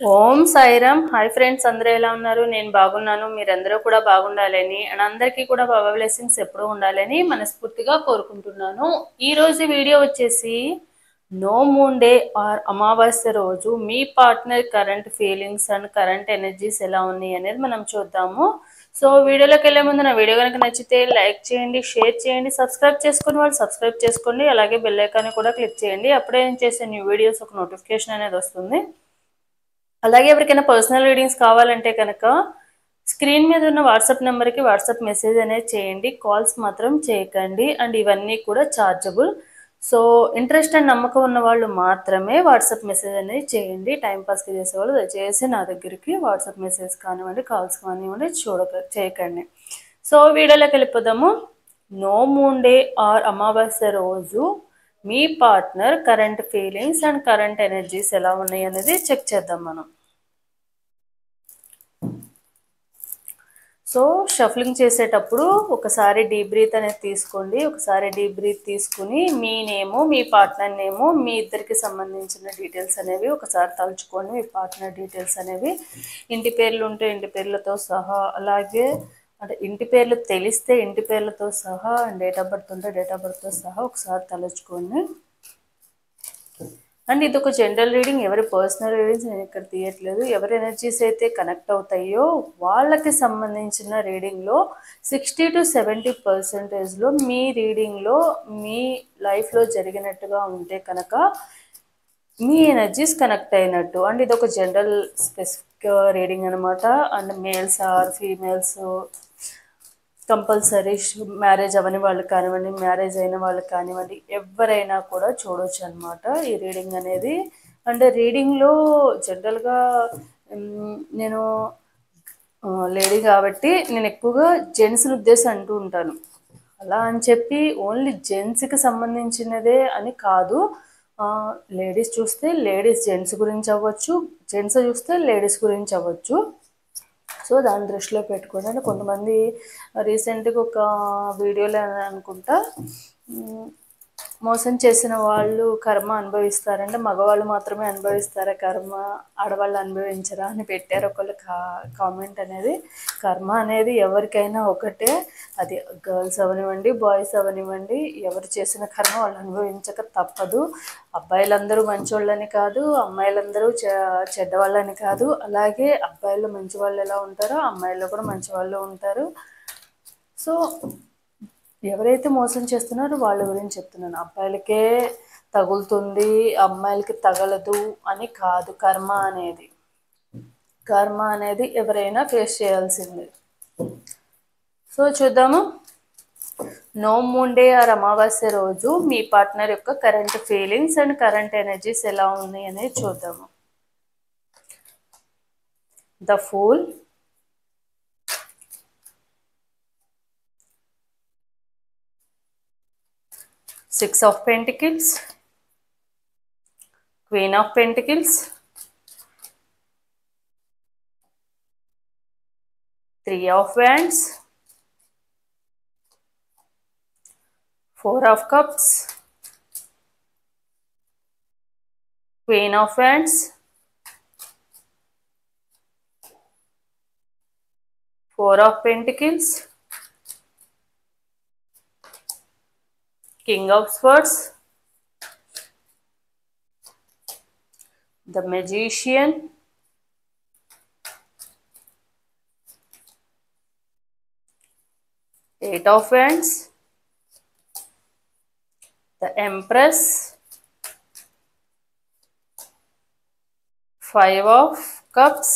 ఓం Sairam. Hi friends, అందరూ ఎలా ఉన్నారు? నేను బాగున్నాను. మీరందరూ కూడా బాగుండాలని అండ్ అందరికీ కూడా బాబా బ్లెస్సింగ్స్ ఎప్పుడూ ఉండాలని మనస్ఫూర్తిగా కోరుకుంటున్నాను. ఈ రోజు వీడియో వచ్చేసి నో మూన్ డే ఆర్ అమావాస్య రోజు మీ partner current feelings and current energies ఎలా ఉన్నాయి అనేది మనం చూద్దాము. సో వీడియోలోకి వెళ్ళే ముందు నా వీడియో కనుక నచ్చితే లైక్ చేయండి, షేర్ చేయండి, సబ్స్క్రైబ్ చేసుకుని వాళ్ళు సబ్స్క్రైబ్ చేసుకోండి, అలాగే బెల్ ఐకాన్ కూడా క్లిక్ చేయండి. అప్పుడే నేను చేసే న్యూ వీడియోస్ ఒక నోటిఫికేషన్ అనేది వస్తుంది. అలాగే ఎవరికైనా పర్సనల్ రీడింగ్స్ కావాలంటే కనుక స్క్రీన్ మీద ఉన్న వాట్సాప్ నెంబర్కి వాట్సాప్ మెసేజ్ అనేది చేయండి. కాల్స్ మాత్రం చేయకండి. అండ్ ఇవన్నీ కూడా ఛార్జబుల్. సో ఇంట్రెస్ట్ అండ్ నమ్మకం ఉన్న వాళ్ళు మాత్రమే వాట్సాప్ మెసేజ్ అనేది చేయండి. టైంపాస్కి చేసేవాళ్ళు దయచేసి నా దగ్గరికి వాట్సాప్ మెసేజ్ కానివ్వండి, కాల్స్ కానివ్వండి చేయకండి. సో వీడియోలోకి వెళ్ళిపోదాము. నో మూన్ డే ఆర్ అమావాస్య రోజు మీ partner current feelings and current energies ఎలా ఉన్నాయి అనేది చెక్ చేద్దాం మనం. సో షఫ్లింగ్ చేసేటప్పుడు ఒకసారి డీప్ బ్రీత్ అనేది తీసుకోండి. ఒకసారి డీప్ బ్రీత్ తీసుకుని మీ నేము, మీ పార్ట్నర్ నేము, మీ ఇద్దరికి సంబంధించిన డీటెయిల్స్ అనేవి ఒకసారి తలుచుకోండి. మీ పార్ట్నర్ డీటెయిల్స్ అనేవి ఇంటి పేర్లు ఉంటే ఇంటి పేర్లతో సహా, అలాగే అంటే ఇంటి పేర్లు తెలిస్తే ఇంటి పేర్లతో సహా, డేట్ ఆఫ్ బర్త్ ఉంటే డేట్ ఆఫ్ బర్త్తో సహా ఒకసారి తలుచుకోండి. అండ్ ఇది ఒక జనరల్ రీడింగ్, ఎవరి పర్సనల్ రీడింగ్స్ నేను ఇక్కడ తీయట్లేదు. ఎవరి ఎనర్జీస్ అయితే కనెక్ట్ అవుతాయో వాళ్ళకి సంబంధించిన రీడింగ్లో 60 to 70% మీ రీడింగ్లో మీ లైఫ్లో జరిగినట్టుగా ఉంటే కనుక మీ ఎనర్జీస్ కనెక్ట్ అయినట్టు. అండ్ ఇది ఒక జనరల్ స్పెసిఫిక్ రీడింగ్ అనమాట. And males or females compulsory marriage అవ్వని వాళ్ళు కానివ్వండి, మ్యారేజ్ అయిన వాళ్ళు కానివ్వండి, ఎవరైనా కూడా చూడొచ్చు అనమాట ఈ రీడింగ్ అనేది. అండ్ రీడింగ్లో జనరల్గా నేను లేడీ కాబట్టి నేను ఎక్కువగా జెంట్స్ని ఉద్దేశం అంటూ ఉంటాను. అలా అని చెప్పి ఓన్లీ జెంట్స్కి సంబంధించినదే అని కాదు. లేడీస్ చూస్తే లేడీస్ జెంట్స్ గురించి అవ్వచ్చు, జెంట్స్ చూస్తే లేడీస్ గురించి అవ్వచ్చు. సో దాన్ని దృష్టిలో పెట్టుకోండి. కొంతమంది రీసెంట్గా ఒక వీడియోలో అనుకుంటా మోసం చేసిన వాళ్ళు కర్మ అనుభవిస్తారంటే మగవాళ్ళు మాత్రమే అనుభవిస్తారా కర్మ, ఆడవాళ్ళు అనుభవించరా అని పెట్టారు ఒకళ్ళు కామెంట్ అనేది. కర్మ అనేది ఎవరికైనా ఒకటే, అది గర్ల్స్ అవనివ్వండి, బాయ్స్ అవనివ్వండి, ఎవరు చేసిన కర్మ వాళ్ళు అనుభవించక తప్పదు. అబ్బాయిలందరూ మంచోళ్ళని కాదు, అమ్మాయిలందరూ చెడ్డవాళ్ళని కాదు. అలాగే అబ్బాయిలు మంచి వాళ్ళు ఎలా ఉంటారో అమ్మాయిల్లో కూడా మంచి వాళ్ళు ఉంటారు. సో ఎవరైతే మోసం చేస్తున్నారో వాళ్ళ గురించి చెప్తున్నాను. అబ్బాయిలకే తగులుతుంది, అమ్మాయిలకి తగలదు అని కాదు. కర్మ అనేది ఎవరైనా ఫేస్ చేయాల్సిందే. సో చూద్దాము. నో మూన్ డే ఆర్ అమావాస్య రోజు మీ పార్ట్నర్ యొక్క current feelings and current energies ఎలా ఉన్నాయి అనేది చూద్దాము. The fool, Six of Pentacles, Queen of Pentacles, Three of Wands, Four of Cups, Queen of Wands, Four of Pentacles, King of Swords, the Magician, Eight of Wands, the Empress, Five of Cups,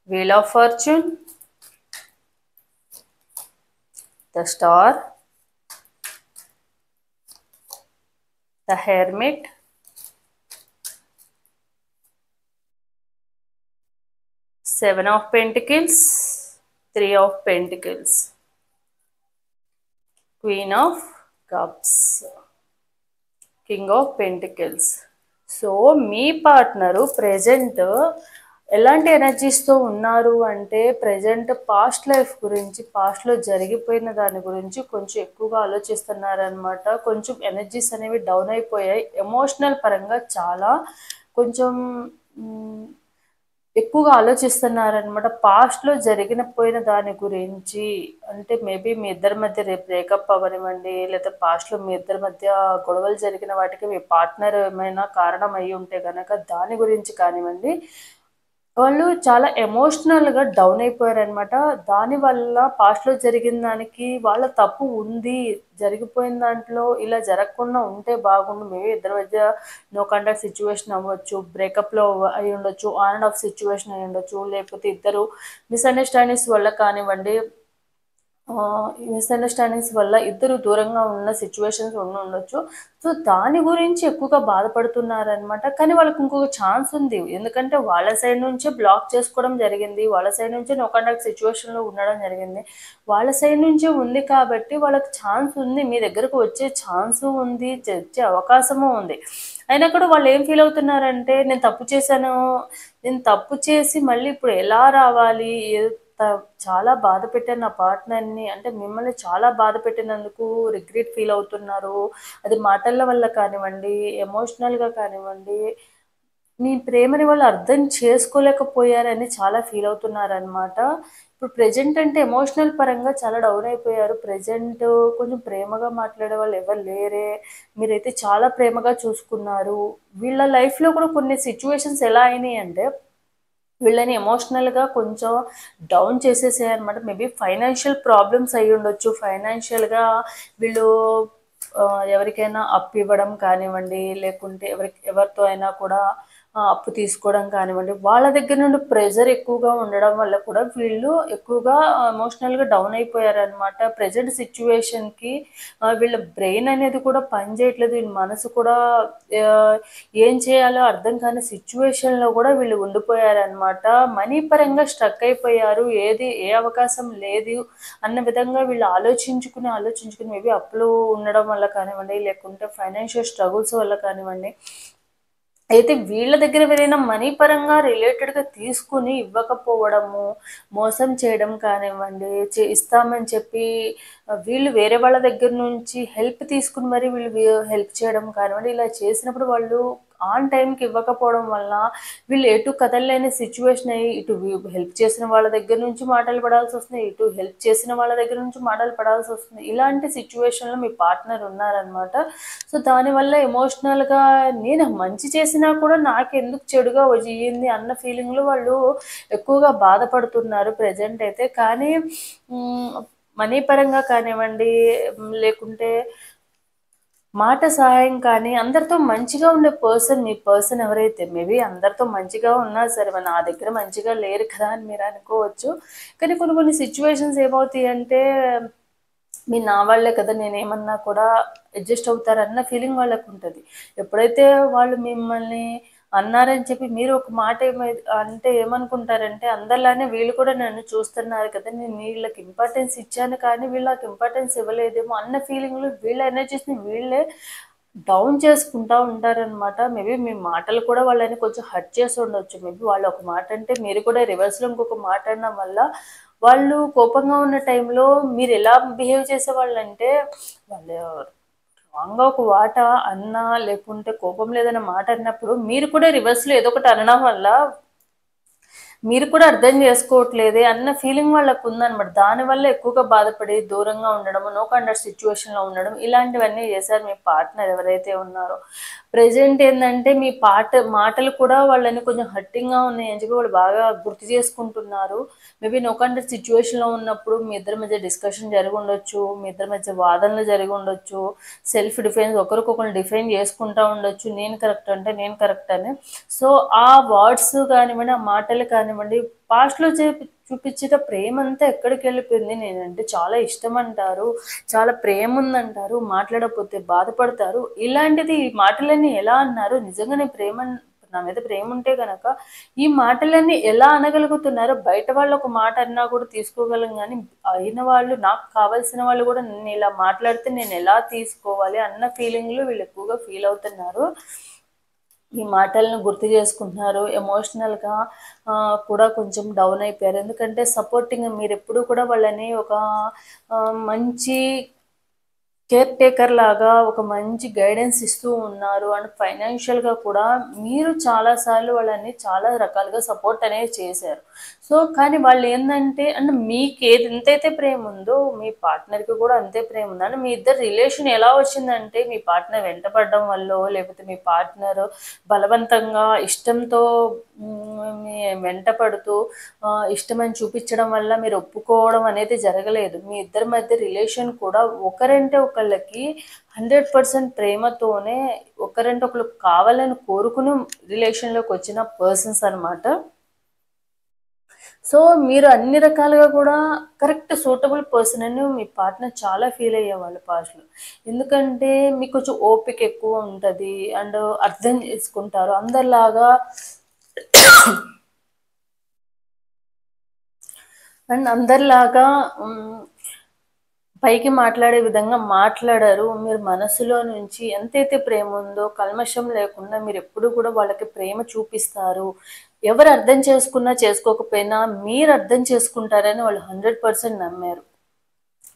Wheel of Fortune, the Star, the Hermit, Seven of Pentacles, Three of Pentacles, Queen of Cups, King of Pentacles. So మీ partner present ఎలాంటి ఎనర్జీస్తో ఉన్నారు అంటే present past life గురించి, పాస్ట్లో జరిగిపోయిన దాని గురించి కొంచెం ఎక్కువగా ఆలోచిస్తున్నారనమాట. కొంచెం ఎనర్జీస్ అనేవి డౌన్ అయిపోయాయి. ఎమోషనల్ పరంగా చాలా కొంచెం ఎక్కువగా ఆలోచిస్తున్నారనమాట. పాస్ట్‌లో పోయిన దాని గురించి. అంటే మేబీ మీ ఇద్దరి మధ్య రేపు బ్రేకప్ అవ్వనివ్వండి, లేదా పాస్ట్‌లో మీ ఇద్దరి మధ్య గొడవలు జరిగిన వాటికి మీ పార్ట్నర్ ఏమైనా కారణం అయ్యుంటే గనక దాని గురించి కానివ్వండి, వాళ్ళు చాలా ఎమోషనల్‌గా డౌన్ అయిపోయారనమాట. దానివల్ల పాస్ట్‌లో జరిగిన దానికి వాళ్ళ తప్పు ఉంది. జరిగిపోయిన దాంట్లో ఇలా జరగకుండా ఉంటే బాగుండు. మేబీ ఇద్దరి మధ్య నో కాంటాక్ట్ సిట్యుయేషన్ అవ్వచ్చు. బ్రేకప్‌లో అయ్యుండొచ్చు. ఆన్ అండ్ ఆఫ్ సిట్యుయేషన్ అయ్యుండొచ్చు. లేకపోతే ఇద్దరు మిస్‌అండర్‌స్టాండింగ్స్ వల్ల కానివ్వండి, ఈ మిస్‌అండర్‌స్టాండింగ్స్ వల్ల ఇద్దరు దూరంగా ఉన్న సిట్యుయేషన్స్ ఉండుండొచ్చు. సో, దాని గురించి ఎక్కువగా బాధపడుతున్నారనమాట. కానీ వాళ్ళకి ఇంకొక ఛాన్స్ ఉంది. ఎందుకంటే వాళ్ళ సైడ్ నుంచే బ్లాక్ చేసుకోవడం జరిగింది. వాళ్ళ సైడ్ నుంచే నో కాంటాక్ట్ సిట్యుయేషన్‌లో ఉండడం జరిగింది. వాళ్ళ సైడ్ నుంచే ఉంది కాబట్టి వాళ్ళకి ఛాన్స్ ఉంది. మీ దగ్గరకు వచ్చే ఛాన్సు ఉంది. వచ్చే అవకాశము ఉంది. అయినా కూడా వాళ్ళు ఏం ఫీల్ అవుతున్నారంటే నేను తప్పు చేసి మళ్ళీ ఇప్పుడు ఎలా రావాలి? త చాలా బాధ పెట్టాను నా పార్ట్నర్‌ని. అంటే మిమ్మల్ని చాలా బాధ పెట్టినందుకు రిగ్రెట్ ఫీల్ అవుతున్నారు. అది మాటల వల్ల కానివ్వండి, ఎమోషనల్‌గా కానివ్వండి, మీ ప్రేమని వాళ్ళు అర్థం చేసుకోలేకపోయారని చాలా ఫీల్ అవుతున్నారనమాట. ఇప్పుడు ప్రెజెంట్ అంటే ఎమోషనల్ పరంగా చాలా డౌన్ అయిపోయారు. ప్రెజెంట్ కొంచెం ప్రేమగా మాట్లాడే వాళ్ళు ఎవరు లేరే. మీరైతే చాలా ప్రేమగా చూసుకున్నారు. వీళ్ళ లైఫ్‌లో కూడా కొన్ని సిట్యుయేషన్స్ ఎలా అయినాయంటే వీళ్ళని ఎమోషనల్‌గా కొంచెం డౌన్ చేసేసాయన్నమాట. మేబీ ఫైనాన్షియల్ ప్రాబ్లమ్స్ అయ్యుండొచ్చు. ఫైనాన్షియల్‌గా వీళ్ళు ఎవరికైనా అప్పు ఇవ్వడం కానివ్వండి, లేకుంటే ఎవరితో అయినా కూడా అప్పు తీసుకోవడం కానివ్వండి, వాళ్ళ దగ్గర నుండి ప్రెషర్ ఎక్కువగా ఉండడం వల్ల కూడా వీళ్ళు ఎక్కువగా ఎమోషనల్‌గా డౌన్ అయిపోయారన్నమాట. ప్రెజెంట్ సిట్యుయేషన్‌కి వీళ్ళ బ్రెయిన్ అనేది కూడా పనిచేయట్లేదు. వీళ్ళ మనసు కూడా ఆహ్, ఏం చేయాలో అర్థం కాని సిట్యుయేషన్‌లో కూడా వీళ్ళు ఉండిపోయారనమాట. మనీ పరంగా స్ట్రక్ అయిపోయారు. ఏ అవకాశం లేదు అన్న విధంగా వీళ్ళు ఆలోచించుకుని మేబీ అప్పులు ఉండడం వల్ల కానివ్వండి, లేకుంటే ఫైనాన్షియల్ స్ట్రగుల్స్ వల్ల కానివ్వండి, అయితే వీళ్ళ దగ్గర ఎవరైనా మనీ పరంగా రిలేటెడ్‌గా తీసుకొని ఇవ్వకపోవడము, మోసం చేయడం కానివ్వండి, ఇస్తామని చెప్పి వీళ్ళు వేరే వాళ్ళ దగ్గర నుంచి హెల్ప్ తీసుకొని మరి వీళ్ళు హెల్ప్ చేయడం కానివ్వండి, ఇలా చేసినప్పుడు వాళ్ళు ఆన్ టైంకి ఇవ్వకపోవడం వల్ల వీళ్ళు ఎటు కదలలేని సిట్యుయేషన్ అయ్యి, ఇటు హెల్ప్ చేసిన వాళ్ళ దగ్గర నుంచి మాటలు పడాల్సొస్తుంది, ఇటు హెల్ప్ చేసిన వాళ్ళ దగ్గర నుంచి మాటలు పడాల్సొస్తుంది. ఇలాంటి సిట్యుయేషన్‌లో మీ పార్ట్నర్ ఉన్నారనమాట. సో, దానివల్ల ఎమోషనల్‌గా నేను మంచి చేసినా కూడా నాకెందుకు చెడుగా అయ్యింది అన్న ఫీలింగ్‌లో వాళ్ళు ఎక్కువగా బాధపడుతున్నారు ప్రెజెంట్ అయితే. కానీ హ్మ్, మనీ పరంగా కానివ్వండి, లేకుంటే మాట సహాయం కానీ అందరితో మంచిగా ఉండే మీ పర్సన్ ఎవరైతే మేబీ అందరితో మంచిగా ఉన్నా సరే నా దగ్గర మంచిగా లేరు కదా అని మీరు అనుకోవచ్చు. కానీ కొన్ని కొన్ని సిట్యుయేషన్స్ ఏమవుతాయంటే మీరు నా వాళ్ళే కదా! నేనేమన్నా కూడా అడ్జస్ట్ అవుతారన్న ఫీలింగ్ వాళ్ళకుంటది. ఎప్పుడైతే వాళ్ళు మిమ్మల్ని అన్నారని చెప్పి మీరు ఒక మాట అంటే ఏమనుకుంటారంటే, అందరిలానే వీళ్ళు కూడా నన్ను చూస్తున్నారు కదా! నేను వీళ్ళకి ఇంపార్టెన్స్ ఇచ్చాను కానీ, వీళ్ళు నాకు ఇంపార్టెన్స్ ఇవ్వలేదేమో అన్న ఫీలింగ్‌లో వీళ్ళ ఎనర్జీస్‌ని వీళ్ళే డౌన్ చేసుకుంటా ఉంటారనమాట. మేబీ మీ మాటలు కూడా వాళ్ళని కొంచెం హర్ట్ చేసి ఉండొచ్చు. మేబీ వాళ్ళు ఒక మాట అంటే మీరు కూడా రివర్స్‌లో ఇంకొక మాట అనడం వల్ల వాళ్ళు కోపంగా ఉన్న టైంలో మీరెలా బిహేవ్ చేసేవాళ్ళంటే, వాళ్ళు రాంగ్‌గా ఒక మాట అన్నా, లేకుంటే కోపంలో ఏదైనా మాట అన్నప్పుడు, మీరు కూడా రివర్స్‌లో ఏదో ఒకటి అనడం వల్ల మీరు కూడా అర్థం చేసుకోవట్లేదే అన్న ఫీలింగ్ వాళ్ళకుందనమాట. దానివల్ల ఎక్కువగా బాధపడి దూరంగా ఉండడము, నో కాంటాక్ట్ సిట్యుయేషన్‌లో ఉండడం ఇలాంటివన్నీ చేశారు మీ పార్ట్నర్ ఎవరైతే ఉన్నారో. ప్రెజెంట్ ఏందంటే మీ మాటలు కూడా వాళ్ళని కొంచెం హర్టింగ్‌గా ఉన్నాయని చెప్పి వాళ్ళు బాగా గుర్తు చేసుకుంటున్నారు. మేబీ నో కాంటాక్ట్ సిట్యుయేషన్‌లో ఉన్నప్పుడు మీ ఇద్దరి మధ్య డిస్కషన్ జరిగుండొచ్చు. మీ ఇద్దరి మధ్య వాదనలు జరిగుండొచ్చు. సెల్ఫ్ డిఫెన్స్ ఒకరికొకరు డిఫెండ్ చేసుకుంటా ఉండొచ్చు. నేను కరెక్ట్ అంటే నేను కరెక్ట్ అని. సో, ఆ వర్డ్స్ కానివ్వండి, ఆ మాటలు కానివ్వండి, పాస్ట్‌లో చూపిచ్చిన ప్రేమంతా ఎక్కడికెళ్ళిపోయింది. నేనంటే చాలా ఇష్టమంటారు. చాలా ప్రేముందంటారు. మాట్లాడకపోతే బాధపడతారు. ఇలాంటిది ఈ మాటలన్నీ ఎలా అన్నారు? నిజంగానే నా మీద ప్రేముంటే గనక ఈ మాటలన్నీ ఎలా అనగలుగుతున్నారో బయట వాళ్ళు ఒక మాట అన్నా కూడా తీసుకోగలం గానీ, అయిన వాళ్ళు నాకు కావాల్సిన వాళ్ళు కూడా నన్నిలా మాట్లాడితే నేనెలా తీసుకోవాలి అన్న ఫీలింగ్‌లో వీళ్ళు ఎక్కువగా ఫీల్ అవుతున్నారు. ఈ మాటలను గుర్తు చేసుకుంటున్నారు. ఎమోషనల్‌గా కూడా కొంచెం డౌన్ అయిపోయారు. ఎందుకంటే సపోర్టింగ్ మీరెప్పుడూ కూడా వాళ్ళని ఒక మంచి కేర్ టేకర్ లాగా ఒక మంచి గైడెన్స్ ఇస్తూ ఉన్నారు. అండ్ ఫైనాన్షియల్గా కూడా మీరు చాలాసార్లు వాళ్ళని చాలా రకాలుగా సపోర్ట్ అనేది చేశారు. సో కానీ వాళ్ళు ఏంటంటే అండ్ మీకు ఏది ఎంతైతే ప్రేమ ఉందో మీ పార్ట్నర్కి కూడా అంతే ప్రేమ ఉంది. అండ్ మీ ఇద్దరు రిలేషన్ ఎలా వచ్చిందంటే మీ పార్ట్నర్ వెంటపడడం వల్ల లేకపోతే మీ పార్ట్నర్ బలవంతంగా ఇష్టంతో మీ వెంట పడుతూ ఇష్టమని చూపించడం వల్ల మీరు ఒప్పుకోవడం అనేది జరగలేదు. మీ ఇద్దరి మధ్య రిలేషన్ కూడా ఒకరంటే ఒకళ్ళకి 100% ప్రేమతోనే ఒకరంటే ఒకళ్ళు కావాలని కోరుకుని రిలేషన్లోకి వచ్చిన పర్సన్స్ అనమాట. సో మీరు అన్ని రకాలుగా కూడా కరెక్ట్ సూటబుల్ పర్సన్ అని మీ పార్ట్నర్ చాలా ఫీల్ అయ్యేవాళ్ళు పాస్ట్లో. ఎందుకంటే మీకు కొంచెం ఓపిక ఎక్కువ ఉంటుంది అండ్ అర్థం చేసుకుంటారు అందరిలాగా. అండ్ అందరిలాగా పైకి మాట్లాడే విధంగా మాట్లాడారు. మీరు మనసులో నుంచి ఎంతైతే ప్రేమ ఉందో కల్మషం లేకుండా మీరు ఎప్పుడు కూడా వాళ్ళకి ప్రేమ చూపిస్తారు. ఎవరు అర్థం చేసుకున్నా చేసుకోకపోయినా మీరు అర్థం చేసుకుంటారని వాళ్ళు 100% నమ్మారు.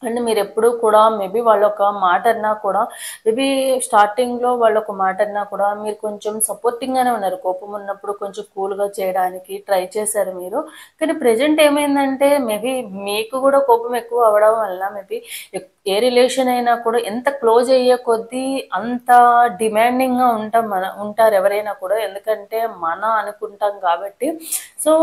అండ్ మీరు ఎప్పుడూ కూడా మేబీ వాళ్ళు ఒక మాట అన్నా కూడా మేబీ స్టార్టింగ్లో వాళ్ళు ఒక మాట అన్నా కూడా మీరు కొంచెం సపోర్టింగ్గానే ఉన్నారు. కోపం ఉన్నప్పుడు కొంచెం కూల్గా చేయడానికి ట్రై చేశారు మీరు. కానీ ప్రజెంట్ ఏమైందంటే మేబీ మీకు కూడా కోపం ఎక్కువ అవ్వడం వల్ల మేబీ ఏ రిలేషన్ అయినా కూడా ఎంత క్లోజ్ అయ్యే కొద్దీ అంత డిమాండింగ్గా ఉంటారు ఎవరైనా కూడా. ఎందుకంటే అనుకుంటాం కాబట్టి. సో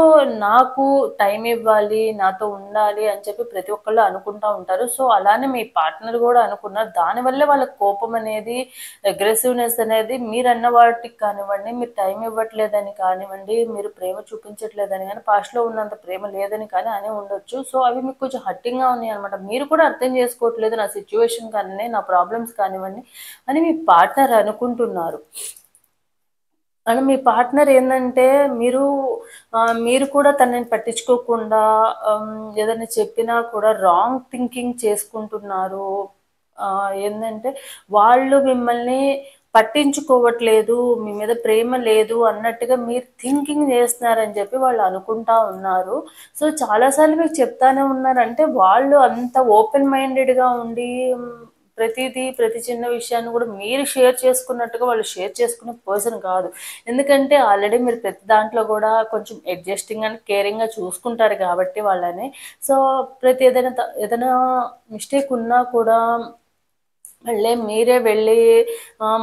నాకు టైం ఇవ్వాలి నాతో ఉండాలి అని చెప్పి ప్రతి ఒక్కళ్ళు అనుకుంటూ ఉంటారు. సో అలానే మీ పార్ట్నర్ కూడా అనుకున్నారు. దానివల్లే వాళ్ళకి కోపం అనేది అగ్రెసివ్నెస్ అనేది మీరు అన్న వాటికి కానివ్వండి, మీరు టైం ఇవ్వట్లేదని కానివ్వండి, మీరు ప్రేమ చూపించట్లేదని కానీ పాస్ట్లో ఉన్నంత ప్రేమ లేదని కానీ అని ఉండొచ్చు. సో అవి మీకు కొంచెం హట్టింగ్గా ఉన్నాయి అనమాట. మీరు కూడా అర్థం చేసుకోవట్లేదు నా సిచ్యువేషన్ కానీ నా ప్రాబ్లమ్స్ కానివ్వండి అని మీ పార్ట్నర్ అనుకుంటున్నారు. అండ్ మీ పార్ట్నర్ ఏంటంటే మీరు కూడా తనని పట్టించుకోకుండా ఏదైనా చెప్పినా కూడా రాంగ్ థింకింగ్ చేసుకుంటున్నారు. ఏంటంటే వాళ్ళు మిమ్మల్ని పట్టించుకోవట్లేదు, మీ మీద ప్రేమ లేదు అన్నట్టుగా మీరు థింకింగ్ చేస్తున్నారని చెప్పి వాళ్ళు అనుకుంటా ఉన్నారు. సో చాలాసార్లు మీకు చెప్తానే ఉన్నారంటే వాళ్ళు అంత ఓపెన్ మైండెడ్గా ఉండి ప్రతి చిన్న విషయాన్ని కూడా మీరు షేర్ చేసుకున్నట్టుగా వాళ్ళు షేర్ చేసుకునే పర్సన్ కాదు. ఎందుకంటే ఆల్రెడీ మీరు ప్రతి దాంట్లో కూడా కొంచెం అడ్జస్టింగ్ అండ్ కేరింగ్గా చూసుకుంటారు కాబట్టి వాళ్ళని. సో ఏదైనా మిస్టేక్ ఉన్నా కూడా మళ్ళీ మీరే వెళ్ళి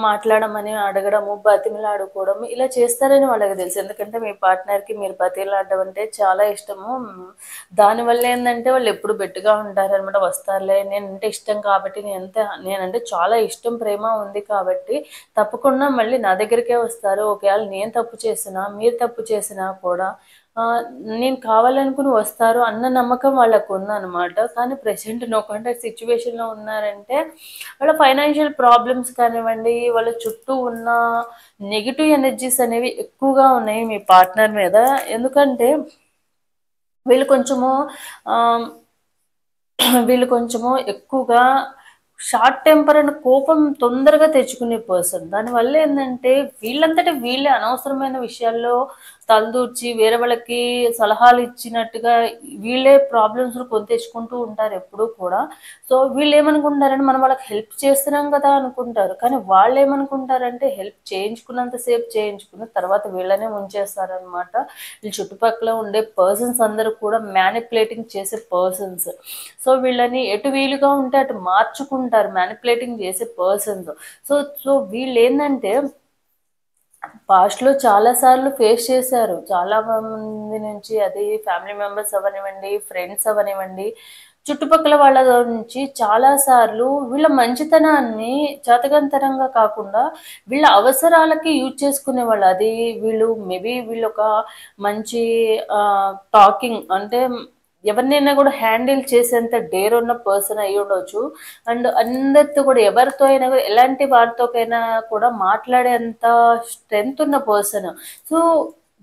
మాట్లాడమని అడగడము, బతిమలాడుకోవడం ఇలా చేస్తారని వాళ్ళకి తెలుసు. ఎందుకంటే మీ పార్ట్నర్కి మీరు బతిమలాడడం అంటే చాలా ఇష్టము. దానివల్ల ఏంటంటే వాళ్ళు ఎప్పుడు బెట్టుగా ఉంటారనమాట. వస్తారులే నేనంటే ఇష్టం కాబట్టి నేనంటే చాలా ఇష్టం ప్రేమ ఉంది కాబట్టి తప్పకుండా మళ్ళీ నా దగ్గరికే వస్తారు. ఒకవేళ నేను తప్పు చేసినా మీరు తప్పు చేసినా కూడా నేను కావాలనుకుని వస్తారు అన్న నమ్మకం వాళ్ళకు ఉందన్నమాట. కానీ ప్రెసెంట్ నో కాంటాక్ట్ సిచ్యువేషన్లో ఉన్నారంటే వాళ్ళ ఫైనాన్షియల్ ప్రాబ్లమ్స్ కానివ్వండి, వాళ్ళ చుట్టూ ఉన్న నెగిటివ్ ఎనర్జీస్ అనేవి ఎక్కువగా ఉన్నాయి మీ పార్ట్నర్ మీద. ఎందుకంటే వీళ్ళు కొంచెము ఎక్కువగా షార్ట్ టెంపర్ అండ్ కోపం తొందరగా తెచ్చుకునే పర్సన్. దానివల్ల ఏంటంటే వీళ్ళంతటా వీళ్ళే అనవసరమైన విషయాల్లో తలదూర్చి వేరే వాళ్ళకి సలహాలు ఇచ్చినట్టుగా వీళ్ళే ప్రాబ్లమ్స్ను కొని తెచ్చుకుంటూ ఉంటారు ఎప్పుడూ కూడా. సో వీళ్ళు ఏమనుకుంటారంటే మనం వాళ్ళకి హెల్ప్ చేస్తున్నాం కదా అనుకుంటారు. కానీ వాళ్ళు ఏమనుకుంటారంటే హెల్ప్ చేయించుకున్నంతసేపు చేయించుకున్న తర్వాత వీళ్ళనే ముంచేస్తారనమాట. వీళ్ళ చుట్టుపక్కల ఉండే పర్సన్స్ అందరూ కూడా మ్యానిపులేటింగ్ చేసే పర్సన్స్. సో వీళ్ళని ఎటు వీలుగా ఉంటే అటు మార్చుకుంటారు మ్యానిపులేటింగ్ చేసే పర్సన్స్. సో సో వీళ్ళు ఏంటంటే పాస్ట్లో చాలాసార్లు ఫేస్ చేశారు. చాలా మంది నుంచి, అది ఫ్యామిలీ మెంబర్స్ అవ్వనివ్వండి, ఫ్రెండ్స్ అవ్వనివ్వండి, చుట్టుపక్కల వాళ్ళ నుంచి చాలాసార్లు వీళ్ళ మంచితనాన్ని చేతకంతరంగా కాకుండా వీళ్ళ అవసరాలకి యూజ్ చేసుకునేవాళ్ళు. అది వీళ్ళు ఒక మంచి టాకింగ్ అంటే ఎవరినైనా కూడా హ్యాండిల్ చేసేంత డేర్ ఉన్న పర్సన్ అయి ఉండొచ్చు. అండ్ అందరితో కూడా ఎవరితో అయినా కూడా ఎలాంటి వారితోకైనా కూడా మాట్లాడేంత స్ట్రెంగ్త్ ఉన్న పర్సన్. సో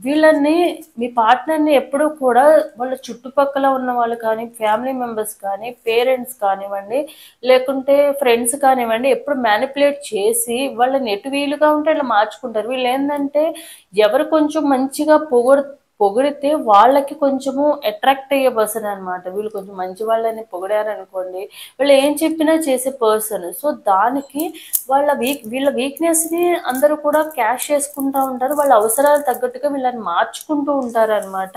వీళ్ళని మీ పార్ట్నర్ని ఎప్పుడూ కూడా వాళ్ళ చుట్టుపక్కల ఉన్న వాళ్ళు కానీ, ఫ్యామిలీ మెంబర్స్ కానీ, పేరెంట్స్ కానివ్వండి, లేకుంటే ఫ్రెండ్స్ కానివ్వండి, ఎప్పుడు మ్యానిపులేట్ చేసి వాళ్ళని ఎటు వీలుగా ఉంటే అట్లా మార్చుకుంటారు. వీళ్ళు ఏంటంటే ఎవరు కొంచెం మంచిగా పొగిడితే వాళ్ళకి కొంచెము అట్రాక్ట్ అయ్యే పర్సన్ అనమాట. వీళ్ళు కొంచెం మంచి వాళ్ళని పొగిడారనుకోండి, వీళ్ళు ఏం చెప్పినా చేసే పర్సన్. సో దానికి వీళ్ళ వీక్నెస్ని అందరూ కూడా క్యాష్ చేసుకుంటూ ఉంటారు. వాళ్ళ అవసరాలు తగ్గట్టుగా వీళ్ళని మార్చుకుంటూ ఉంటారనమాట.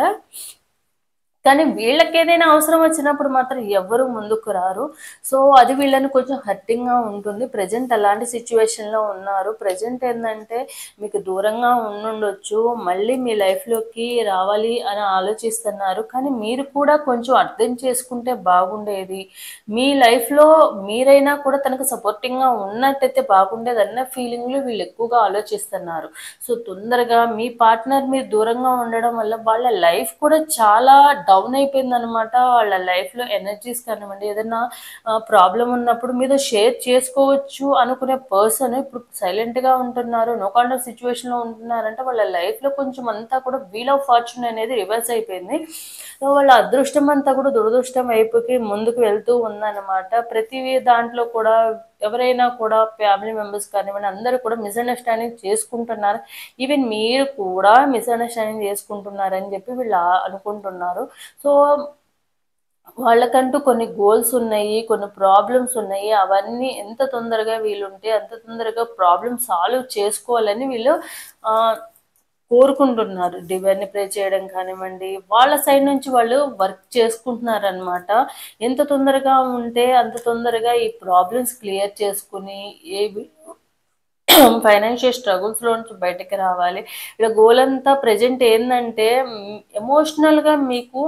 కానీ వీళ్ళకి ఏదైనా అవసరం వచ్చినప్పుడు మాత్రం ఎవ్వరు ముందుకు రారు. సో అది వీళ్ళని కొంచెం హర్టింగ్గా ఉంటుంది. ప్రజెంట్ అలాంటి సిచ్యువేషన్లో ఉన్నారు. ప్రజెంట్ ఏంటంటే మీకు దూరంగా ఉండుండొచ్చు, మళ్ళీ మీ లైఫ్లోకి రావాలి అని ఆలోచిస్తున్నారు. కానీ మీరు కూడా కొంచెం అర్థం చేసుకుంటే బాగుండేది. మీ లైఫ్లో మీరైనా కూడా తనకు సపోర్టింగ్గా ఉన్నట్టయితే బాగుండేది అన్న ఫీలింగ్లో వీళ్ళు ఎక్కువగా ఆలోచిస్తున్నారు. సో తొందరగా మీ పార్ట్నర్ మీరు దూరంగా ఉండడం వల్ల వాళ్ళ లైఫ్ కూడా చాలా డౌన్ అయిపోయింది అనమాట. వాళ్ళ లైఫ్లో ఎనర్జీస్ కానివ్వండి, ఏదైనా ప్రాబ్లం ఉన్నప్పుడు మీద షేర్ చేసుకోవచ్చు అనుకునే పర్సన్ ఇప్పుడు సైలెంట్గా ఉంటున్నారు, నో కాంటాక్ట్ సిచ్యువేషన్లో ఉంటున్నారంటే వాళ్ళ లైఫ్లో కొంచెం అంతా కూడా వీల్ ఆఫ్ ఫార్చ్యూన్ అనేది రివర్స్ అయిపోయింది. వాళ్ళ అదృష్టం అంతా కూడా దురదృష్టం వైపుకి ముందుకు వెళ్తూ ఉందన్నమాట. ప్రతి దాంట్లో కూడా ఎవరైనా కూడా ఫ్యామిలీ మెంబర్స్ కానివ్వండి అందరూ కూడా మిస్అండర్స్టాండింగ్ చేసుకుంటున్నారు. ఈవెన్ మీరు కూడా మిస్అండర్స్టాండింగ్ చేసుకుంటున్నారని చెప్పి వీళ్ళు అనుకుంటున్నారు. సో వాళ్ళకంటూ కొన్ని గోల్స్ ఉన్నాయి, కొన్ని ప్రాబ్లమ్స్ ఉన్నాయి. అవన్నీ ఎంత తొందరగా వీలుంటే అంత తొందరగా ప్రాబ్లమ్ సాల్వ్ చేసుకోవాలని వీళ్ళు ఆ, కోరుకుంటున్నారు. డివైన్ని ప్రే చేయడం కానివ్వండి, వాళ్ళ సైడ్ నుంచి వాళ్ళు వర్క్ చేసుకుంటున్నారు అనమాట. ఎంత తొందరగా ఉంటే అంత తొందరగా ఈ ప్రాబ్లమ్స్ క్లియర్ చేసుకుని ఏ ఫైనాన్షియల్ స్ట్రగుల్స్లో నుంచి బయటకు రావాలి. ఇలా గోల్ అంతా ప్రజెంట్ ఏంటంటే ఎమోషనల్గా మీకు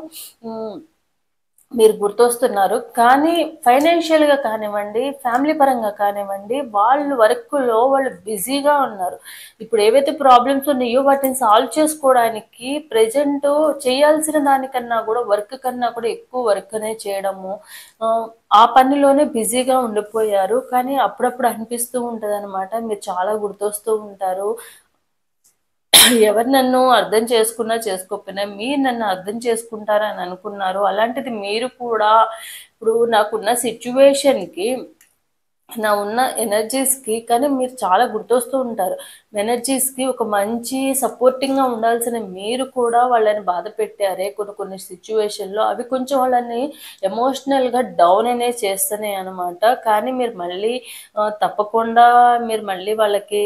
మీరు గుర్తొస్తున్నారు. కానీ ఫైనాన్షియల్గా కానివ్వండి, ఫ్యామిలీ పరంగా కానివ్వండి, వాళ్ళు వర్క్లో వాళ్ళు బిజీగా ఉన్నారు. ఇప్పుడు ఏవైతే ప్రాబ్లమ్స్ ఉన్నాయో వాటిని సాల్వ్ చేసుకోవడానికి ప్రజెంట్ చేయాల్సిన దానికన్నా కూడా వర్క్ కన్నా కూడా ఎక్కువ వర్క్ అనే చేయడము, ఆ పనిలోనే బిజీగా ఉండిపోయారు. కానీ అప్పుడప్పుడు అనిపిస్తూ ఉంటుంది అనమాట, మీరు చాలా గుర్తొస్తూ ఉంటారు. ఎవరు నన్ను అర్థం చేసుకున్నా చేసుకోకపోయినా మీరు నన్ను అర్థం చేసుకుంటారని అనుకున్నారు. అలాంటిది మీరు కూడా ఇప్పుడు నాకున్న సిచ్యువేషన్కి నా ఉన్న ఎనర్జీస్కి కానీ మీరు చాలా గుర్తొస్తూ ఉంటారు. ఎనర్జీస్కి ఒక మంచి సపోర్టింగ్గా ఉండాల్సిన మీరు కూడా వాళ్ళని బాధ పెట్టారే కొన్ని కొన్ని సిచ్యువేషన్లో. అవి కొంచెం వాళ్ళని ఎమోషనల్గా డౌన్ అనేది చేస్తున్నాయి అనమాట. కానీ మీరు మళ్ళీ తప్పకుండా మీరు మళ్ళీ వాళ్ళకి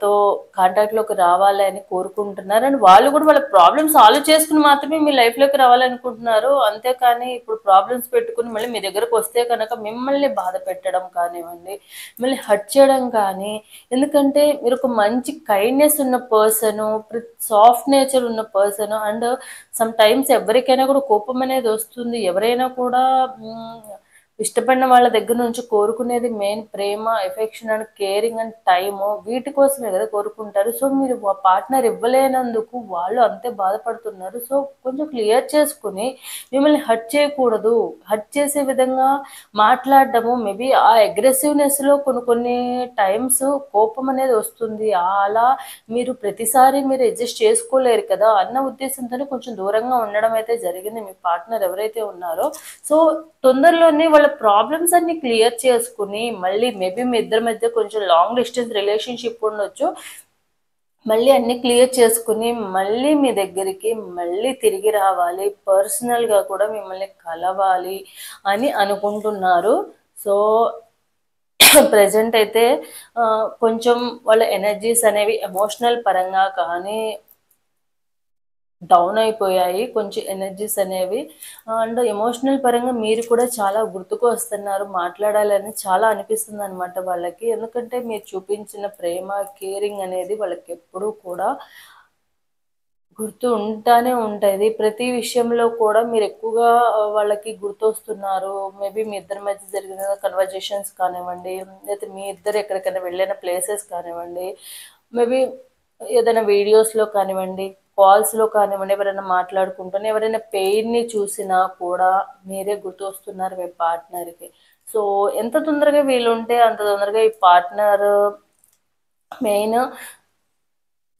తో కాంటాక్ట్లోకి రావాలని కోరుకుంటున్నారు. అండ్ వాళ్ళు కూడా వాళ్ళ ప్రాబ్లమ్స్ సాల్వ్ చేసుకుని మాత్రమే మీ లైఫ్లోకి రావాలనుకుంటున్నారు. అంతేకాని ఇప్పుడు ప్రాబ్లమ్స్ పెట్టుకుని మళ్ళీ మీ దగ్గరకు వస్తే కనుక మిమ్మల్ని బాధ పెట్టడం కానివ్వండి, మిమ్మల్ని హర్ట్ చేయడం కానీ, ఎందుకంటే మీరు ఒక మంచి కైండ్నెస్ ఉన్న పర్సను, సాఫ్ట్ నేచర్ ఉన్న పర్సన్. అండ్ సమ్ టైమ్స్ ఎవరికైనా కూడా కోపం అనేది వస్తుంది. ఎవరైనా కూడా ఇష్టపడిన వాళ్ళ దగ్గర నుంచి కోరుకునేది main Prema, affection and caring and time. వీటి కోసమే కదా కోరుకుంటారు. సో మీరు పార్ట్నర్ ఇవ్వలేనందుకు వాళ్ళు అంతే బాధపడుతున్నారు. సో కొంచెం క్లియర్ చేసుకుని మిమ్మల్ని హర్ట్ చేయకూడదు, హర్ట్ చేసే విధంగా మాట్లాడడము, మేబీ ఆ అగ్రెసివ్నెస్లో కొన్ని కొన్ని టైమ్స్ కోపం అనేది వస్తుంది. అలా మీరు ప్రతిసారి మీరు అడ్జస్ట్ చేసుకోలేరు కదా అన్న ఉద్దేశంతోనే కొంచెం దూరంగా ఉండడం అయితే జరిగింది మీ పార్ట్నర్ ఎవరైతే ఉన్నారో. సో తొందరలోనే వాళ్ళ ప్రాబ్లమ్స్ అన్ని క్లియర్ చేసుకుని మళ్ళీ మేబీ మీ ఇద్దరి మధ్య కొంచెం లాంగ్ డిస్టెన్స్ రిలేషన్షిప్ ఉండొచ్చు, మళ్ళీ అన్ని క్లియర్ చేసుకుని మళ్ళీ మీ దగ్గరికి మళ్ళీ తిరిగి రావాలి, పర్సనల్గా కూడా మిమ్మల్ని కలవాలి అని అనుకుంటున్నారు. సో ప్రజెంట్ అయితే కొంచెం వాళ్ళ ఎనర్జీస్ అనేవి ఎమోషనల్ పరంగా కానీ డౌన్ అయిపోయాయి కొంచెం ఎనర్జీస్ అనేవి. అండ్ ఎమోషనల్ పరంగా మీరు కూడా చాలా గుర్తుకు వస్తున్నారు, మాట్లాడాలని చాలా అనిపిస్తుంది అనమాట వాళ్ళకి. ఎందుకంటే మీరు చూపించిన ప్రేమ, కేరింగ్ అనేది వాళ్ళకి ఎప్పుడూ కూడా గుర్తు ఉంటానే ఉంటుంది. ప్రతి విషయంలో కూడా మీరు ఎక్కువగా వాళ్ళకి గుర్తొస్తున్నారు. మేబీ మీ ఇద్దరి మధ్య జరిగిన కన్వర్జేషన్స్ కానివ్వండి, లేకపోతే మీ ఇద్దరు ఎక్కడికైనా వెళ్ళిన ప్లేసెస్ కానివ్వండి, మేబీ ఏదైనా వీడియోస్లో కానివ్వండి, కాల్స్లో కానివ్వండి, ఎవరైనా మాట్లాడుకుంటూనే ఎవరైనా పెయిన్ని చూసినా కూడా మీరే గుర్తొస్తున్నారు మీ పార్ట్నర్కి. సో ఎంత తొందరగా వీలుంటే అంత తొందరగా ఈ పార్ట్నర్ మెయిన్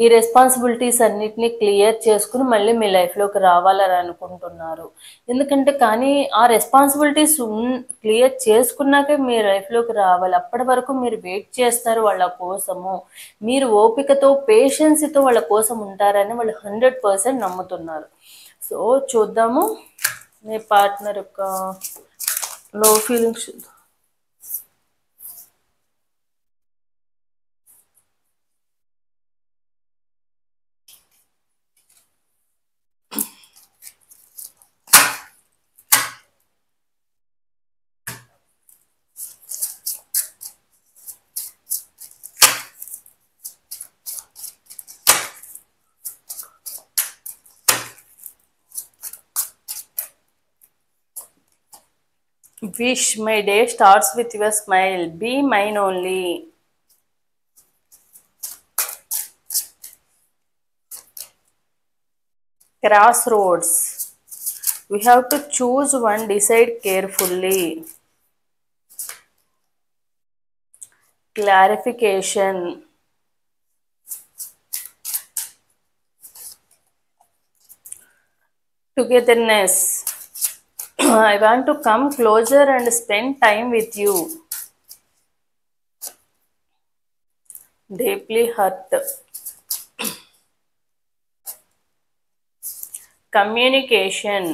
ఈ రెస్పాన్సిబిలిటీస్ అన్నిటిని క్లియర్ చేసుకుని మళ్ళీ మీ లైఫ్లోకి రావాలని అనుకుంటున్నారు. ఎందుకంటే కానీ ఆ రెస్పాన్సిబిలిటీస్ క్లియర్ చేసుకున్నాకే మీ లైఫ్లోకి రావాలి. అప్పటి వరకు మీరు వెయిట్ చేస్తారు వాళ్ళ కోసము. మీరు ఓపికతో పేషెన్స్తో వాళ్ళ కోసం ఉంటారని వాళ్ళు 100% నమ్ముతున్నారు. సో చూద్దాము మీ పార్ట్నర్ యొక్క లో feelings. Wish my day starts with your smile. Be mine only. Crossroads. We have to choose one, decide carefully. Clarification. Togetherness. I want to come closer and spend time with you. Deeply hurt. Communication.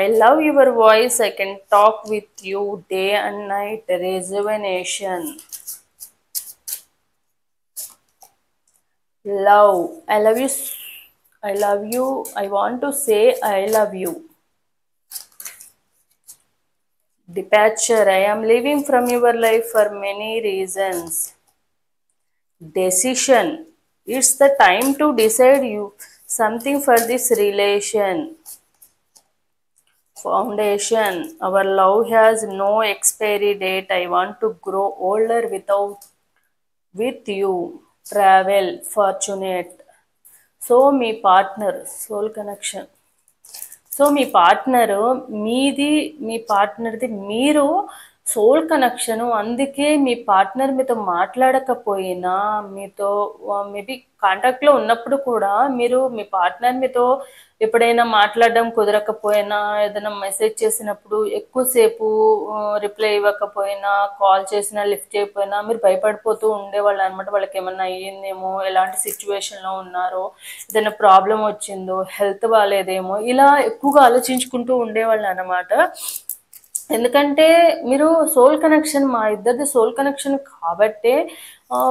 I love your voice. I can talk with you day and night. Rejuvenation. Love. I love you. I love you. I want to say I love you. Departure. I am leaving from your life for many reasons. Decision. It's the time to decide you something for this relation. Foundation. Our love has no expiry date. I want to grow older with you. Travel. Fortunate. So మీ partner soul connection. So మీ partner మీ పార్ట్నర్ది మీరు soul connection. అందుకే మీ partner మీతో మాట్లాడకపోయినా మీతో maybe కాంటాక్ట్లో ఉన్నప్పుడు కూడా మీరు మీ పార్ట్నర్ మీతో ఎప్పుడైనా మాట్లాడడం కుదరకపోయినా, ఏదైనా మెసేజ్ చేసినప్పుడు ఎక్కువసేపు రిప్లై ఇవ్వకపోయినా, కాల్ చేసినా లిఫ్ట్ చేయకపోయినా మీరు భయపడిపోతూ ఉండేవాళ్ళు అనమాట. వాళ్ళకి ఏమన్నా అయ్యిందేమో, ఎలాంటి సిచ్యువేషన్లో ఉన్నారో, ఏదైనా ప్రాబ్లం వచ్చిందో, హెల్త్ బాగాలేదేమో, ఇలా ఎక్కువగా ఆలోచించుకుంటూ ఉండేవాళ్ళు అనమాట. ఎందుకంటే మీరు సోల్ కనెక్షన్, మా ఇద్దరిది సోల్ కనెక్షన్ కాబట్టే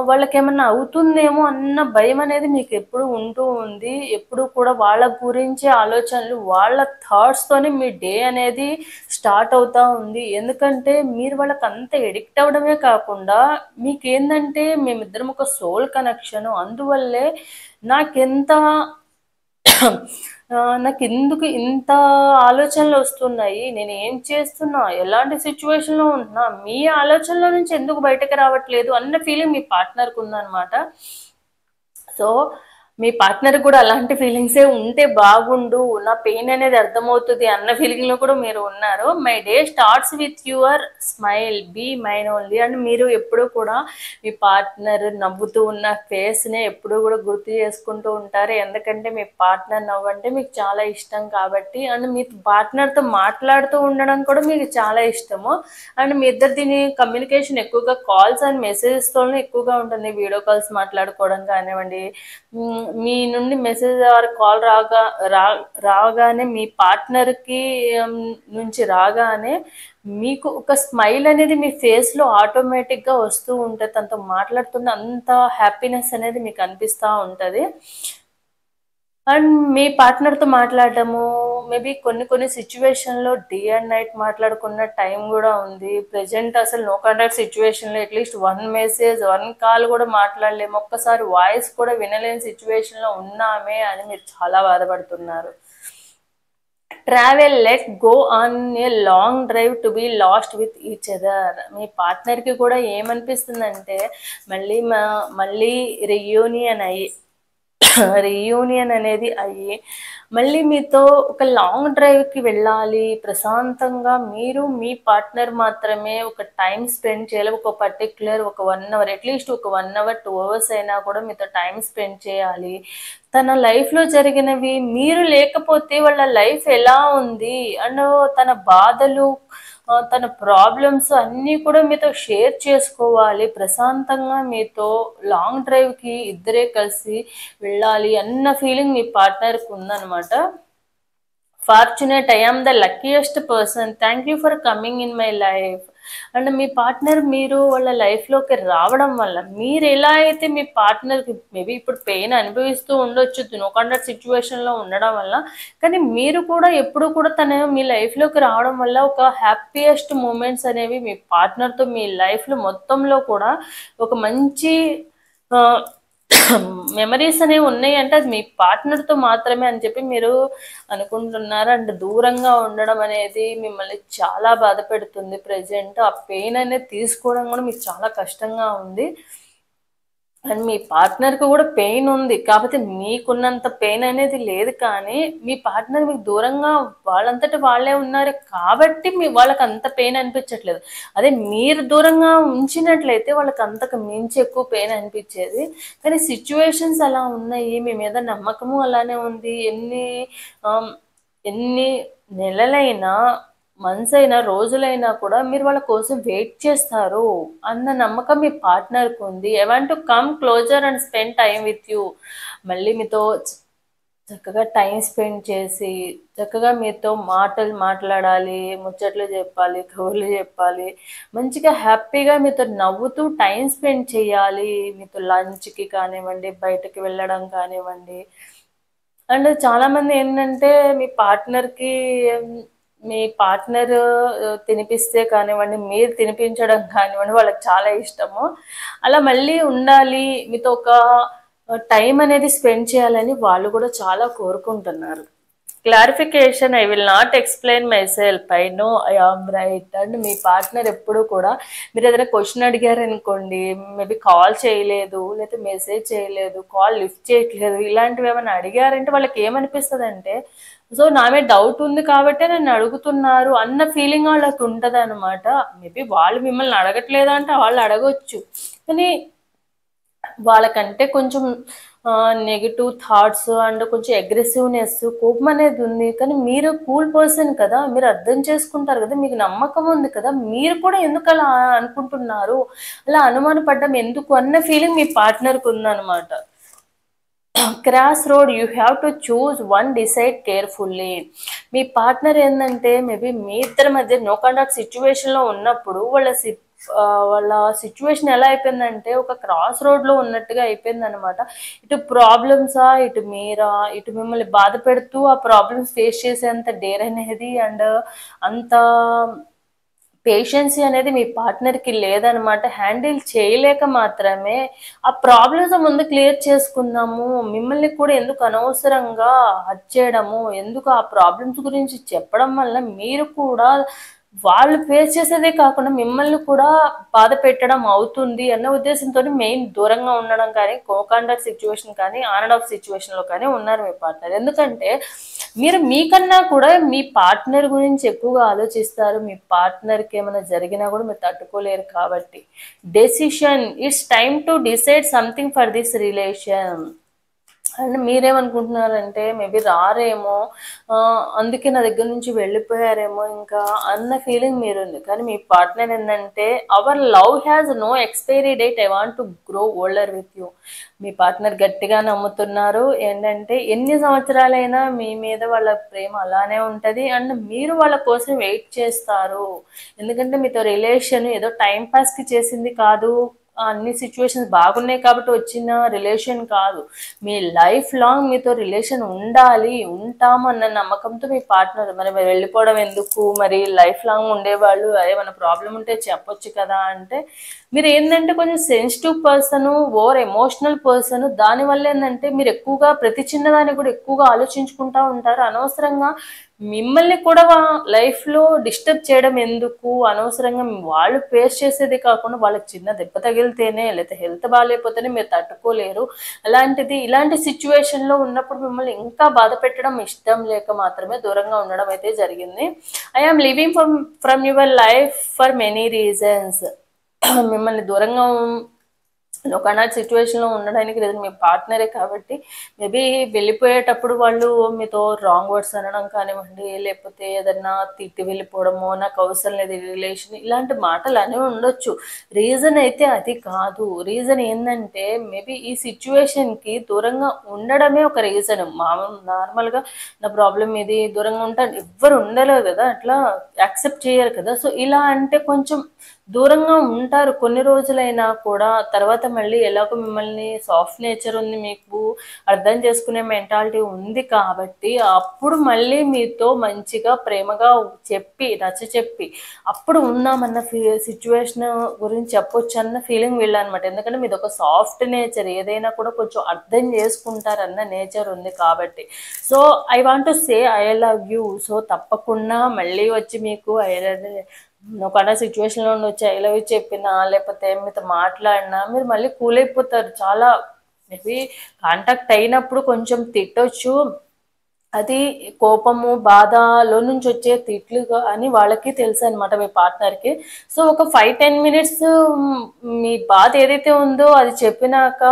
వాళ్ళకి ఏమన్నా అవుతుందేమో అన్న భయం అనేది మీకు ఎప్పుడు ఉంటూ ఉంది. ఎప్పుడు కూడా వాళ్ళ గురించి ఆలోచనలు, వాళ్ళ థాట్స్తోనే మీ డే అనేది స్టార్ట్ అవుతూ ఉంది. ఎందుకంటే మీరు వాళ్ళకి అంత ఎడిక్ట్ అవ్వడమే కాకుండా మీకేందంటే మేమిద్దరం ఒక సోల్ కనెక్షను. అందువల్లే నాకు ఎందుకు ఇంత ఆలోచనలు వస్తున్నాయి, నేను ఏం చేస్తున్నా, ఎలాంటి సిచ్యువేషన్లో ఉంటున్నా, మీ ఆలోచనల నుంచి ఎందుకు బయటకు రావట్లేదు అన్న ఫీలింగ్ మీ పార్ట్నర్కి ఉందన్నమాట. సో మీ పార్ట్నర్ కూడా అలాంటి ఫీలింగ్సే ఉంటే బాగుండు, నా పెయిన్ అనేది అర్థమవుతుంది అన్న ఫీలింగ్లో కూడా మీరు ఉన్నారు. My day starts with your smile. Be mine only. And మీరు ఎప్పుడూ కూడా మీ పార్ట్నర్ నవ్వుతూ ఉన్న ఫేస్నే ఎప్పుడూ కూడా గుర్తు చేసుకుంటూ ఉంటారు. ఎందుకంటే మీ పార్ట్నర్ నవ్వంటే మీకు చాలా ఇష్టం కాబట్టి. అండ్ మీ పార్ట్నర్తో మాట్లాడుతూ ఉండడం కూడా మీకు చాలా ఇష్టము. అండ్ మీ ఇద్దరు దీని కమ్యూనికేషన్ ఎక్కువగా కాల్స్ అండ్ మెసేజెస్తోనే ఎక్కువగా ఉంటుంది. వీడియో కాల్స్ మాట్లాడుకోవడం కానివ్వండి, మీ నుండి మెసేజ్ ఆర్ కాల్ రాగానే మీ పార్ట్నర్కి నుంచి రాగానే మీకు ఒక స్మైల్ అనేది మీ ఫేస్లో ఆటోమేటిక్గా వస్తూ ఉంటుంది. తనతో మాట్లాడుతున్న అంత హ్యాపీనెస్ అనేది మీకు అనిపిస్తూ ఉంటుంది. అండ్ మీ పార్ట్నర్తో మాట్లాడటము మేబీ కొన్ని సిచ్యువేషన్లో డే అండ్ నైట్ మాట్లాడుకున్న టైం కూడా ఉంది. ప్రజెంట్ అసలు నో కాంటాక్ట్ సిచ్యువేషన్లో అట్లీస్ట్ 1 మెసేజ్ 1 కాల్ కూడా మాట్లాడలేము, ఒక్కసారి వాయిస్ కూడా వినలేని సిచ్యువేషన్లో ఉన్నామే అని మీరు చాలా బాధపడుతున్నారు. Travel. Let go on a long drive to be lost with each other. మీ పార్ట్నర్కి కూడా ఏమనిపిస్తుందంటే మళ్ళీ రీయూనియన్ అయ్యి రీయూనియన్ అనేది అయ్యి మళ్ళీ మీతో ఒక లాంగ్ డ్రైవ్కి వెళ్ళాలి ప్రశాంతంగా, మీరు మీ పార్ట్నర్ మాత్రమే ఒక టైం స్పెండ్ చేయాలి. ఒక పర్టిక్యులర్ ఒక 1 అవర్, అట్లీస్ట్ ఒక 1 అవర్ 2 అవర్స్ అయినా కూడా మీతో టైం స్పెండ్ చేయాలి. తన లైఫ్లో జరిగినవి, మీరు లేకపోతే వాళ్ళ లైఫ్ ఎలా ఉంది అండ్ తన బాధలు, తన ప్రాబ్లమ్స్ అన్నీ కూడా మీతో షేర్ చేసుకోవాలి. ప్రశాంతంగా మీతో లాంగ్ డ్రైవ్కి ఇద్దరే కలిసి వెళ్ళాలి అన్న ఫీలింగ్ మీ పార్ట్నర్కి ఉందన్నమాట. Fortunate, I am the luckiest person, thank you for coming in my life. And మీ పార్ట్నర్ మీరు వాళ్ళ లైఫ్లోకి రావడం వల్ల, మీరు ఎలా అయితే మీ పార్ట్నర్కి మేబీ ఇప్పుడు పెయిన్ అనుభవిస్తూ ఉండొచ్చు నో కాంటాక్ట్ సిచ్యువేషన్లో ఉండడం వల్ల, కానీ మీరు కూడా ఎప్పుడు కూడా తను మీ లైఫ్లోకి రావడం వల్ల ఒక హ్యాపీయెస్ట్ మూమెంట్స్ అనేవి మీ పార్ట్నర్తో మీ లైఫ్లో మొత్తంలో కూడా ఒక మంచి మెమరీస్ అనేవి ఉన్నాయి అంటే అది మీ పార్ట్నర్తో మాత్రమే అని చెప్పి మీరు అనుకుంటున్నారు. అండ్ దూరంగా ఉండడం అనేది మిమ్మల్ని చాలా బాధ పెడుతుంది. ప్రెజెంట్ ఆ పెయిన్ అనేది తీసుకోవడం కూడా మీకు చాలా కష్టంగా ఉంది. అండ్ మీ పార్ట్నర్కి కూడా పెయిన్ ఉంది, కాకపోతే మీకున్నంత పెయిన్ అనేది లేదు. కానీ మీ పార్ట్నర్ మీకు దూరంగా వాళ్ళంతటి వాళ్ళే ఉన్నారు కాబట్టి వాళ్ళకి అంత పెయిన్ అనిపించట్లేదు. అదే మీరు దూరంగా ఉంచినట్లయితే వాళ్ళకి అంతకు మించి ఎక్కువ పెయిన్ అనిపించేది. కానీ సిచ్యువేషన్స్ అలా ఉన్నాయి, మీ మీద నమ్మకము అలానే ఉంది. ఎన్ని నెలలైనా, మంత్స్ అయినా, రోజులైనా కూడా మీరు వాళ్ళ కోసం వెయిట్ చేస్తారు అన్న నమ్మకం మీ పార్ట్నర్కి ఉంది. I want to come closer and spend time with you. మళ్ళీ మీతో చక్కగా టైం స్పెండ్ చేసి, చక్కగా మీతో మాటలు మాట్లాడాలి, ముచ్చట్లు చెప్పాలి, కబుర్లు చెప్పాలి, మంచిగా హ్యాపీగా మీతో నవ్వుతూ టైం స్పెండ్ చేయాలి. మీతో లంచ్కి కానివ్వండి, బయటకు వెళ్ళడం కానివ్వండి. అండ్ చాలామంది ఏంటంటే మీ పార్ట్నర్ తినిపిస్తే కానివ్వండి, మీరు తినిపించడం కానివ్వండి వాళ్ళకి చాలా ఇష్టము. అలా మళ్ళీ ఉండాలి, మీతో ఒక టైం అనేది స్పెండ్ చేయాలని వాళ్ళు కూడా చాలా కోరుకుంటున్నారు. Clarification, I will not explain myself, I know I am right. And మీ పార్ట్నర్ ఎప్పుడు కూడా మీరు ఏదైనా క్వశ్చన్ అడిగారు అనుకోండి, మేబీ కాల్ చేయలేదు, లేకపోతే మెసేజ్ చేయలేదు, కాల్ లిఫ్ట్ చేయట్లేదు, ఇలాంటివి ఏమైనా అడిగారంటే వాళ్ళకి ఏమనిపిస్తుంది అంటే, సో నా మీద డౌట్ ఉంది కాబట్టి నన్ను అడుగుతున్నారు అన్న ఫీలింగ్ వాళ్ళకి ఉంటుంది అనమాట. మేబీ వాళ్ళు మిమ్మల్ని అడగట్లేదా అంటే వాళ్ళు అడగొచ్చు, కానీ వాళ్ళకంటే కొంచెం నెగిటివ్ థాట్స్ అండ్ కొంచెం అగ్రెసివ్నెస్, కోపం అనేది ఉంది. కానీ మీరు కూల్ పర్సన్ కదా, మీరు అర్థం చేసుకుంటారు కదా, మీకు నమ్మకం ఉంది కదా, మీరు కూడా ఎందుకు అలా అనుకుంటున్నారు, అలా అనుమానపడ్డం ఎందుకు అన్న ఫీలింగ్ మీ పార్ట్నర్కి ఉందన్నమాట. Cross road, you have to choose one, decide carefully. Me partner ఏంటంటే మేబీ మీ ఇద్దరి మధ్య నో కాంటాక్ట్ సిచ్యువేషన్లో ఉన్నప్పుడు వాళ్ళ సిచ్యువేషన్ ఎలా అయిపోయిందంటే ఒక క్రాస్ రోడ్లో ఉన్నట్టుగా అయిపోయింది అనమాట. ఇటు ప్రాబ్లమ్సా, ఇటు మీరా, ఇటు మిమ్మల్ని బాధ పెడుతూ ఆ ప్రాబ్లమ్స్ ఫేస్ చేసేంత డేర్ అనేది అండ్ అంత పేషెన్సీ అనేది మీ పార్ట్నర్కి లేదనమాట. హ్యాండిల్ చేయలేక మాత్రమే ఆ ప్రాబ్లమ్స్ ముందు క్లియర్ చేసుకుందాము, మిమ్మల్ని కూడా ఎందుకు అనవసరంగా హర్ట్ చేయడము, ఎందుకు ఆ ప్రాబ్లమ్స్ గురించి చెప్పడం వల్ల మీరు కూడా వాళ్ళు ఫేస్ చేసేదే కాకుండా మిమ్మల్ని కూడా బాధ పెట్టడం అవుతుంది అన్న ఉద్దేశంతో మెయిన్ దూరంగా ఉండడం కానీ, కో కాంటాక్ట్ సిచ్యువేషన్ కానీ, ఆన్ అండ్ ఆఫ్ సిచ్యువేషన్లో కానీ ఉన్నారు మీ పార్ట్నర్. ఎందుకంటే మీరు మీకన్నా కూడా మీ పార్ట్నర్ గురించి ఎక్కువగా ఆలోచిస్తారు. మీ పార్ట్నర్కి ఏమైనా జరిగినా కూడా మీరు తట్టుకోలేరు కాబట్టి decision, it's time to decide something for this relation. And మీరేమనుకుంటున్నారంటే మేబీ రారేమో, అందుకే నా దగ్గర నుంచి వెళ్ళిపోయారేమో ఇంకా అన్న ఫీలింగ్ మీరుంది. కానీ మీ పార్ట్నర్ ఏంటంటే our love has no expiry date, I want to grow older with you. మీ పార్ట్నర్ గట్టిగా నమ్ముతున్నారు ఏంటంటే ఎన్ని సంవత్సరాలైనా మీ మీద వాళ్ళ ప్రేమ అలానే ఉంటుంది అండ్ మీరు వాళ్ళ కోసం వెయిట్ చేస్తారు. ఎందుకంటే మీతో రిలేషన్ ఏదో టైం పాస్కి చేసింది కాదు, అన్ని సిచ్యువేషన్స్ బాగున్నాయి కాబట్టి వచ్చిన రిలేషన్ కాదు, మీ లైఫ్ లాంగ్ మీతో రిలేషన్ ఉండాలి, ఉంటాము అన్న నమ్మకంతో మీ పార్ట్నర్. మరి వెళ్ళిపోవడం ఎందుకు, మరి లైఫ్ లాంగ్ ఉండేవాళ్ళు ఏమైనా ప్రాబ్లం ఉంటే చెప్పొచ్చు కదా అంటే, మీరు ఏంటంటే కొంచెం sensitive person, over emotional person. దానివల్ల ఏంటంటే మీరు ఎక్కువగా ప్రతి చిన్నదాన్ని కూడా ఎక్కువగా ఆలోచించుకుంటూ ఉంటారు, అనవసరంగా మిమ్మల్ని కూడా లైఫ్లో డిస్టర్బ్ చేయడం ఎందుకు, అనవసరంగా వాళ్ళు ఫేస్ చేసేది కాకుండా వాళ్ళకి చిన్న దెబ్బ తగిలితేనే లేకపోతే హెల్త్ బాగాలేకపోతేనే మీరు తట్టుకోలేరు. అలాంటిది ఇలాంటి సిచ్యువేషన్లో ఉన్నప్పుడు మిమ్మల్ని ఇంకా బాధ పెట్టడం ఇష్టం లేక మాత్రమే దూరంగా ఉండడం అయితే జరిగింది. I am living from your life for many reasons. మిమ్మల్ని దూరంగా ఒకనా సిచ్యువేషన్లో ఉండడానికి లేదు మీ పార్ట్నరే కాబట్టి మేబీ వెళ్ళిపోయేటప్పుడు వాళ్ళు మీతో రాంగ్ వర్డ్స్ అనడం కానివ్వండి, లేకపోతే ఏదన్నా తిట్టి వెళ్ళిపోవడమో, నాకు అవసరం లేదు ఈ రిలేషన్, ఇలాంటి మాటలు అనేవి ఉండొచ్చు. రీజన్ అయితే అది కాదు. రీజన్ ఏంటంటే మేబీ ఈ సిచ్యువేషన్కి దూరంగా ఉండడమే ఒక రీజన్. నార్మల్గా నా ప్రాబ్లం ఇది, దూరంగా ఉంటాను ఎవ్వరు ఉండలేరు కదా, అట్లా యాక్సెప్ట్ చేయరు కదా. సో ఇలా అంటే కొంచెం దూరంగా ఉంటారు కొన్ని రోజులైనా కూడా. తర్వాత మళ్ళీ ఎలాగో మిమ్మల్ని సాఫ్ట్ నేచర్ ఉంది, మీకు అర్థం చేసుకునే మెంటాలిటీ ఉంది కాబట్టి అప్పుడు మళ్ళీ మీతో మంచిగా ప్రేమగా చెప్పి అప్పుడు ఉన్నామన్న సిచ్యువేషన్ గురించి చెప్పొచ్చు అన్న ఫీలింగ్ వీళ్ళనమాట. ఎందుకంటే మీది ఒక సాఫ్ట్ నేచర్, ఏదైనా కూడా కొంచెం అర్థం చేసుకుంటారన్న నేచర్ ఉంది కాబట్టి. So I want to say I love you. So తప్పకుండా మళ్ళీ వచ్చి మీకు ఒక సిచ్యువేషన్లో ఉండొచ్చు ఐ లవ్ యూ చెప్పినా, లేకపోతే మీతో మాట్లాడినా మీరు మళ్ళీ కూల్ అయిపోతారు. చాలా మేబీ కాంటాక్ట్ అయినప్పుడు కొంచెం తిట్టొచ్చు, అది కోపము బాధలో నుంచి వచ్చే తిట్లుగా అని వాళ్ళకి తెలుసు అనమాట, మీ పార్ట్నర్కి. సో ఒక 5-10 minutes మీ బాధ ఏదైతే ఉందో అది చెప్పినాక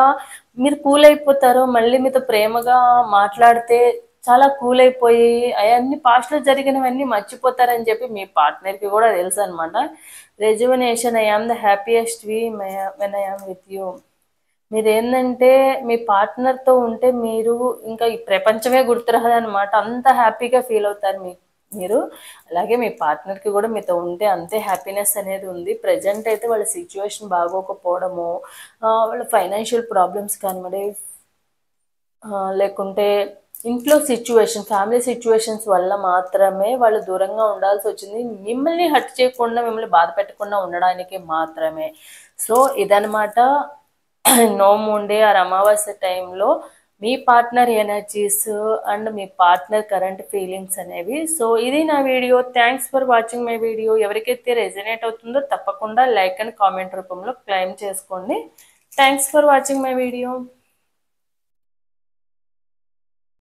మీరు కూల్ అయిపోతారో, మళ్ళీ మీతో ప్రేమగా మాట్లాడితే చాలా కూల్ అయిపోయి అవన్నీ పాస్ట్లో జరిగినవన్నీ మర్చిపోతారని చెప్పి మీ పార్ట్నర్కి కూడా తెలుసు అనమాట. Rejuvenation, I am the happiest when I am with you. మీరు ఏంటంటే మీ పార్ట్నర్తో ఉంటే మీరు ఇంకా ఈ ప్రపంచమే గుర్తురాదనమాట, అంత హ్యాపీగా ఫీల్ అవుతారు మీరు. అలాగే మీ పార్ట్నర్కి కూడా మీతో ఉంటే అంతే హ్యాపీనెస్ అనేది ఉంది. ప్రజెంట్ అయితే వాళ్ళ సిచ్యువేషన్ బాగోకపోవడము, వాళ్ళ ఫైనాన్షియల్ ప్రాబ్లమ్స్ కానివ్వండి, లేకుంటే ఇంట్లో సిచ్యువేషన్, ఫ్యామిలీ సిచ్యువేషన్స్ వల్ల మాత్రమే వాళ్ళు దూరంగా ఉండాల్సి వచ్చింది. మిమ్మల్ని హర్ట్ చేయకుండా, మిమ్మల్ని బాధ పెట్టకుండా ఉండడానికి మాత్రమే. సో ఇదనమాట నోముండే ఆ అమావాస్య టైంలో మీ పార్ట్నర్ ఎనర్జీస్ అండ్ మీ పార్ట్నర్ కరెంట్ ఫీలింగ్స్ అనేవి. సో ఇది నా video. Thanks for watching my video. ఎవరికైతే రెజనేట్ అవుతుందో తప్పకుండా లైక్ అండ్ కామెంట్ రూపంలో క్లెయిమ్ చేసుకోండి. Thanks for watching my video.